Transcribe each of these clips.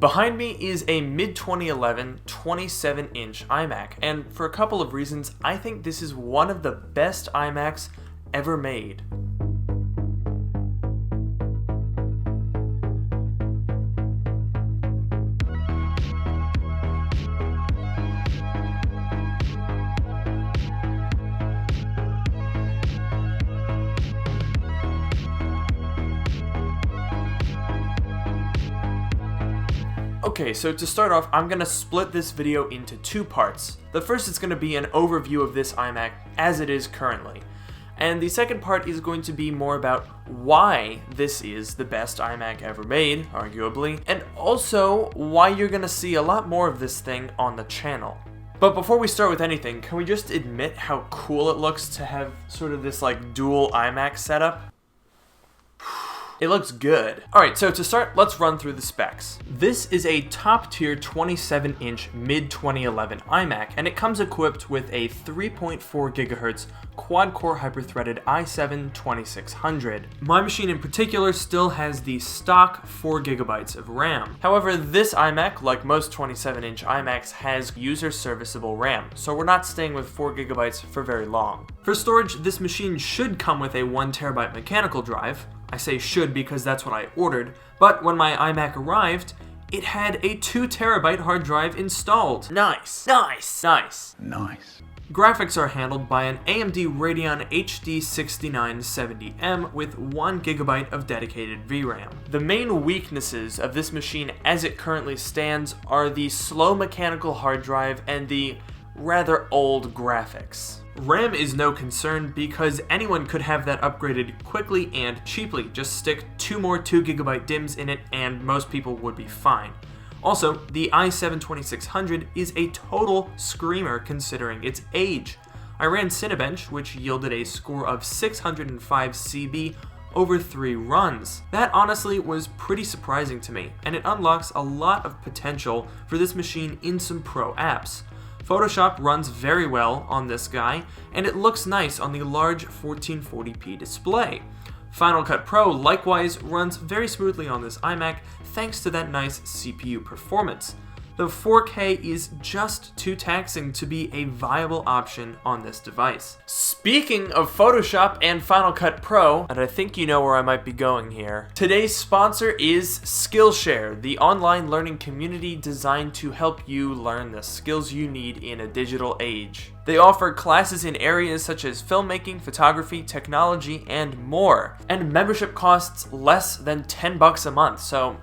Behind me is a mid-2011 27-inch iMac, and for a couple of reasons, I think this is one of the best iMacs ever made. Okay, so to start off, I'm going to split this video into two parts. The first is going to be an overview of this iMac as it is currently. And the second part is going to be more about why this is the best iMac ever made, arguably, and also why you're going to see a lot more of this thing on the channel. But before we start with anything, can we just admit how cool it looks to have sort of this like dual iMac setup? It looks good. Alright, so to start, let's run through the specs. This is a top-tier 27-inch mid-2011 iMac, and it comes equipped with a 3.4 GHz quad-core hyper-threaded i7-2600. My machine in particular still has the stock 4 GB of RAM. However, this iMac, like most 27-inch iMacs, has user-serviceable RAM, so we're not staying with 4 GB for very long. For storage, this machine should come with a 1 TB mechanical drive. I say should because that's what I ordered, but when my iMac arrived, it had a 2 TB hard drive installed. Nice. Graphics are handled by an AMD Radeon HD 6970M with 1 GB of dedicated VRAM. The main weaknesses of this machine as it currently stands are the slow mechanical hard drive and the rather old graphics. RAM is no concern because anyone could have that upgraded quickly and cheaply. Just stick 2 more 2 GB DIMMs in it and most people would be fine. Also, the i7-2600 is a total screamer considering its age. I ran Cinebench, which yielded a score of 605 CB over 3 runs. That honestly was pretty surprising to me, and it unlocks a lot of potential for this machine in some pro apps. Photoshop runs very well on this guy, and it looks nice on the large 1440p display. Final Cut Pro likewise runs very smoothly on this iMac thanks to that nice CPU performance. The 4K is just too taxing to be a viable option on this device. Speaking of Photoshop and Final Cut Pro, and I think you know where I might be going here, today's sponsor is Skillshare, the online learning community designed to help you learn the skills you need in a digital age. They offer classes in areas such as filmmaking, photography, technology, and more. And membership costs less than $10 a month, so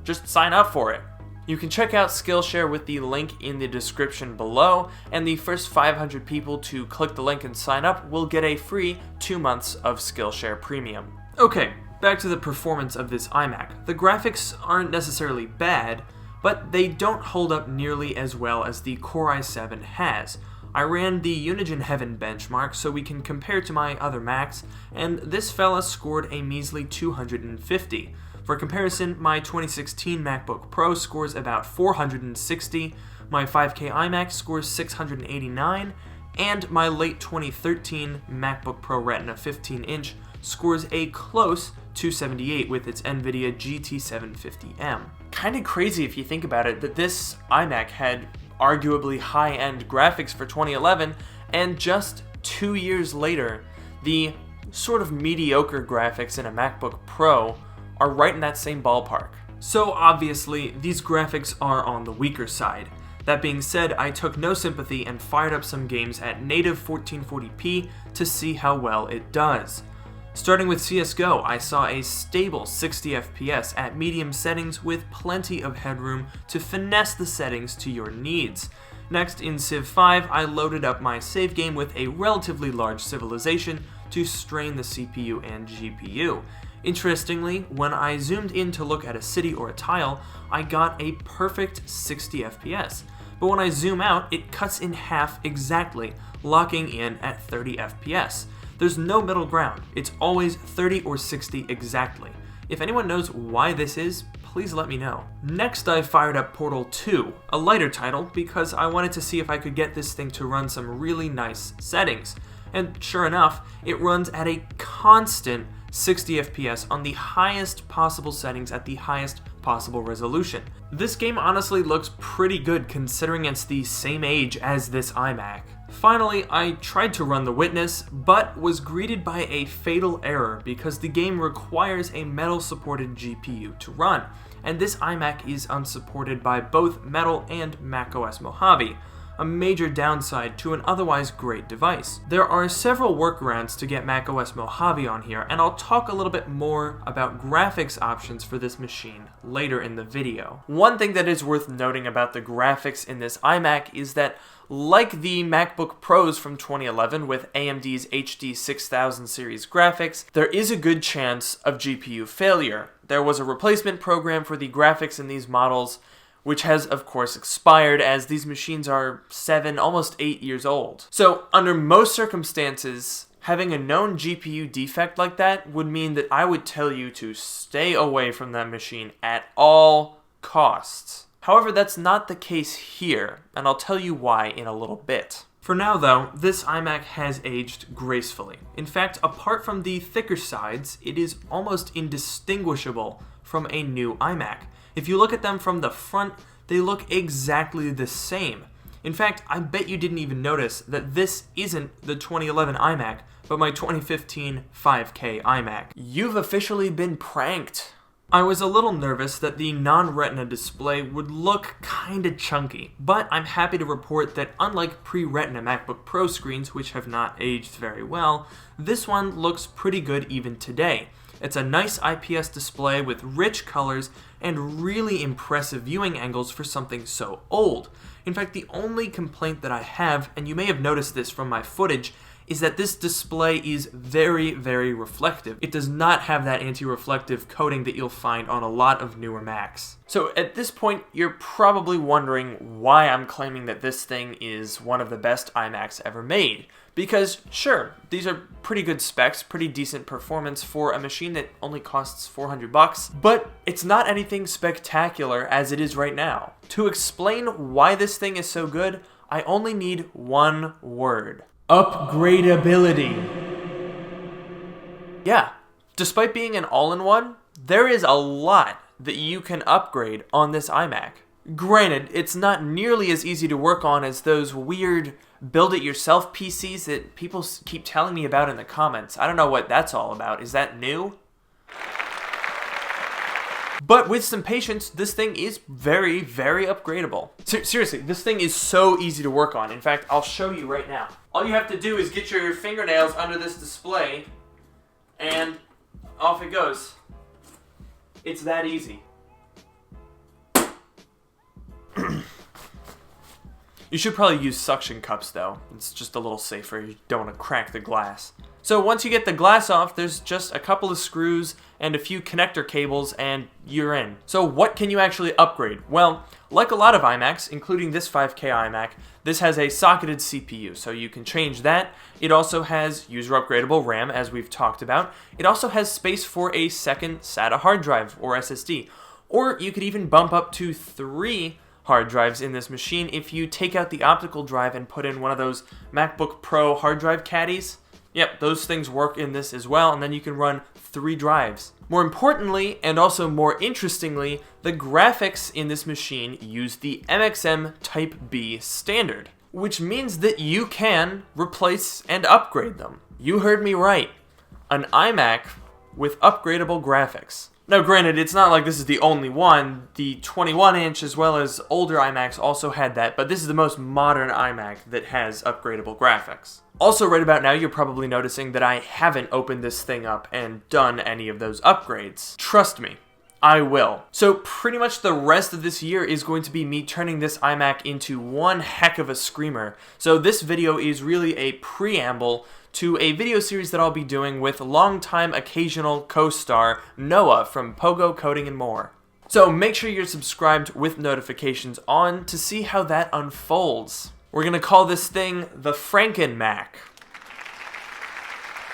just sign up for it. You can check out Skillshare with the link in the description below, and the first 500 people to click the link and sign up will get a free 2 months of Skillshare Premium. Okay, back to the performance of this iMac. The graphics aren't necessarily bad, but they don't hold up nearly as well as the Core i7 has. I ran the Unigine Heaven benchmark so we can compare to my other Macs, and this fella scored a measly 250. For comparison, my 2016 MacBook Pro scores about 460, my 5K iMac scores 689, and my late 2013 MacBook Pro Retina 15-inch scores a close 278 with its NVIDIA GT750M. Kinda crazy if you think about it that this iMac had arguably high-end graphics for 2011, and just 2 years later, the sort of mediocre graphics in a MacBook Pro are right in that same ballpark. So obviously, these graphics are on the weaker side. That being said, I took no sympathy and fired up some games at native 1440p to see how well it does. Starting with CSGO, I saw a stable 60 FPS at medium settings with plenty of headroom to finesse the settings to your needs. Next, in Civ 5, I loaded up my save game with a relatively large civilization to strain the CPU and GPU. Interestingly, when I zoomed in to look at a city or a tile, I got a perfect 60 FPS. But when I zoom out, it cuts in half exactly, locking in at 30 FPS. There's no middle ground. It's always 30 or 60 exactly. If anyone knows why this is, please let me know. Next, I fired up Portal 2, a lighter title, because I wanted to see if I could get this thing to run some really nice settings. And sure enough, it runs at a constant 60 FPS on the highest possible settings at the highest possible resolution. This game honestly looks pretty good considering it's the same age as this iMac. Finally, I tried to run The Witness, but was greeted by a fatal error because the game requires a metal-supported GPU to run, and this iMac is unsupported by both Metal and macOS Mojave, a major downside to an otherwise great device. There are several workarounds to get macOS Mojave on here, and I'll talk a little bit more about graphics options for this machine later in the video. One thing that is worth noting about the graphics in this iMac is that, like the MacBook Pros from 2011 with AMD's HD 6000 series graphics, there is a good chance of GPU failure. There was a replacement program for the graphics in these models, which has of course expired as these machines are 7, almost 8 years old. So under most circumstances, having a known GPU defect like that would mean that I would tell you to stay away from that machine at all costs. However, that's not the case here, and I'll tell you why in a little bit. For now though, this iMac has aged gracefully. In fact, apart from the thicker sides, it is almost indistinguishable from a new iMac. If you look at them from the front, they look exactly the same. In fact, I bet you didn't even notice that this isn't the 2011 iMac, but my 2015 5K iMac. You've officially been pranked. I was a little nervous that the non-retina display would look kinda chunky, but I'm happy to report that unlike pre-retina MacBook Pro screens, which have not aged very well, this one looks pretty good even today. It's a nice IPS display with rich colors and really impressive viewing angles for something so old. In fact, the only complaint that I have, and you may have noticed this from my footage, is that this display is very, very reflective. It does not have that anti-reflective coating that you'll find on a lot of newer Macs. So at this point, you're probably wondering why I'm claiming that this thing is one of the best iMacs ever made. Because sure, these are pretty good specs, pretty decent performance for a machine that only costs $400, but it's not anything spectacular as it is right now. To explain why this thing is so good, I only need one word. Upgradability. Yeah, despite being an all-in-one, there is a lot that you can upgrade on this iMac. Granted, it's not nearly as easy to work on as those weird build-it-yourself PCs that people keep telling me about in the comments. I don't know what that's all about. Is that new? But with some patience, this thing is very, very upgradable. Seriously, this thing is so easy to work on. In fact, I'll show you right now. All you have to do is get your fingernails under this display, and off it goes. It's that easy. You should probably use suction cups though. It's just a little safer. You don't want to crack the glass. So once you get the glass off, there's just a couple of screws and a few connector cables and you're in. So what can you actually upgrade? Well, like a lot of iMacs, including this 5K iMac, this has a socketed CPU, so you can change that. It also has user upgradable RAM, as we've talked about. It also has space for a second SATA hard drive or SSD. Or you could even bump up to 3 hard drives in this machine if you take out the optical drive and put in one of those MacBook Pro hard drive caddies. Yep, those things work in this as well, and then you can run 3 drives. More importantly, and also more interestingly, the graphics in this machine use the MXM Type B standard, which means that you can replace and upgrade them. You heard me right. An iMac with upgradable graphics. Now granted, it's not like this is the only one. The 21-inch as well as older iMacs also had that, but this is the most modern iMac that has upgradable graphics. Also right about now, you're probably noticing that I haven't opened this thing up and done any of those upgrades. Trust me, I will. So pretty much the rest of this year is going to be me turning this iMac into one heck of a screamer. So this video is really a preamble to a video series that I'll be doing with longtime occasional co-star Noah from Pogo Coding and More. So make sure you're subscribed with notifications on to see how that unfolds. We're gonna call this thing the FrankenMac.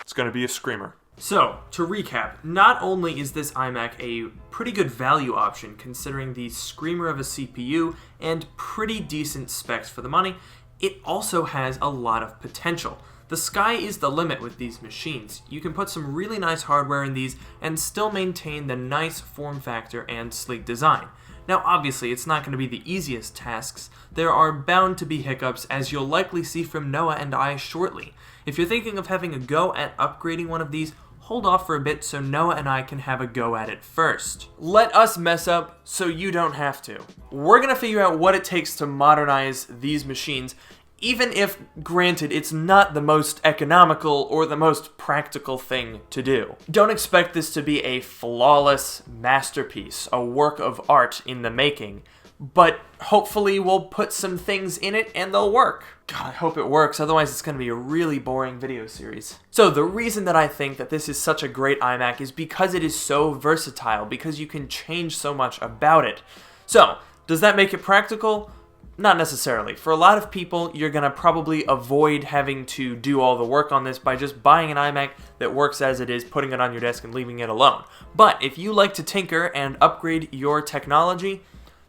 It's gonna be a screamer. So, to recap, not only is this iMac a pretty good value option considering the screamer of a CPU and pretty decent specs for the money, it also has a lot of potential. The sky is the limit with these machines. You can put some really nice hardware in these and still maintain the nice form factor and sleek design. Now obviously it's not going to be the easiest tasks. There are bound to be hiccups, as you'll likely see from Noah and I shortly. If you're thinking of having a go at upgrading one of these, hold off for a bit so Noah and I can have a go at it first. Let us mess up so you don't have to. We're going to figure out what it takes to modernize these machines, even if, granted, it's not the most economical or the most practical thing to do. Don't expect this to be a flawless masterpiece, a work of art in the making, but hopefully we'll put some things in it and they'll work. God, I hope it works, otherwise it's going to be a really boring video series. So the reason that I think that this is such a great iMac is because it is so versatile, because you can change so much about it. So, does that make it practical? Not necessarily. For a lot of people, you're going to probably avoid having to do all the work on this by just buying an iMac that works as it is, putting it on your desk and leaving it alone. But if you like to tinker and upgrade your technology,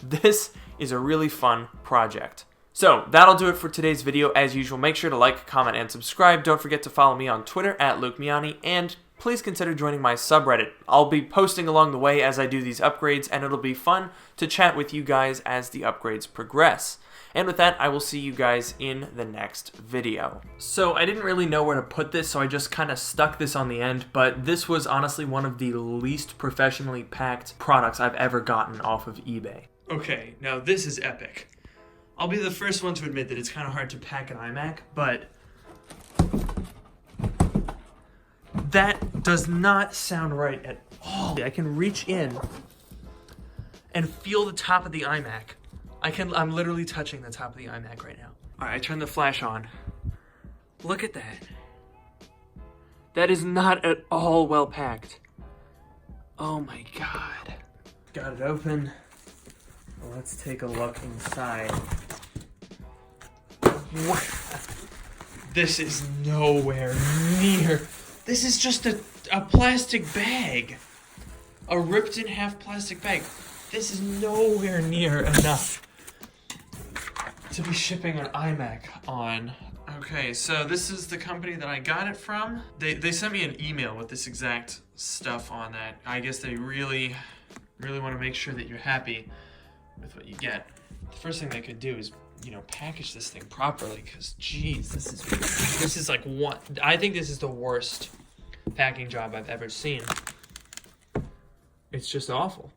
this is a really fun project. So, that'll do it for today's video. As usual, make sure to like, comment, and subscribe. Don't forget to follow me on Twitter @Miani, and please consider joining my subreddit. I'll be posting along the way as I do these upgrades, and it'll be fun to chat with you guys as the upgrades progress. And with that, I will see you guys in the next video. So I didn't really know where to put this, so I just kind of stuck this on the end, but this was honestly one of the least professionally packed products I've ever gotten off of eBay. Okay, now this is epic. I'll be the first one to admit that it's kind of hard to pack an iMac, but that does not sound right at all. I can reach in and feel the top of the iMac. I'm literally touching the top of the iMac right now. All right, I turn the flash on. Look at that. That is not at all well packed. Oh my God. Got it open. Let's take a look inside. What? This is nowhere near. This is just a plastic bag. A ripped in half plastic bag. This is nowhere near enough to be shipping an iMac on. Okay, so this is the company that I got it from. They sent me an email with this exact stuff on that. I guess they really want to make sure that you're happy with what you get. The first thing they could do is, package this thing properly, because geez, this is like one. I think this is the worst packing job I've ever seen. It's just awful.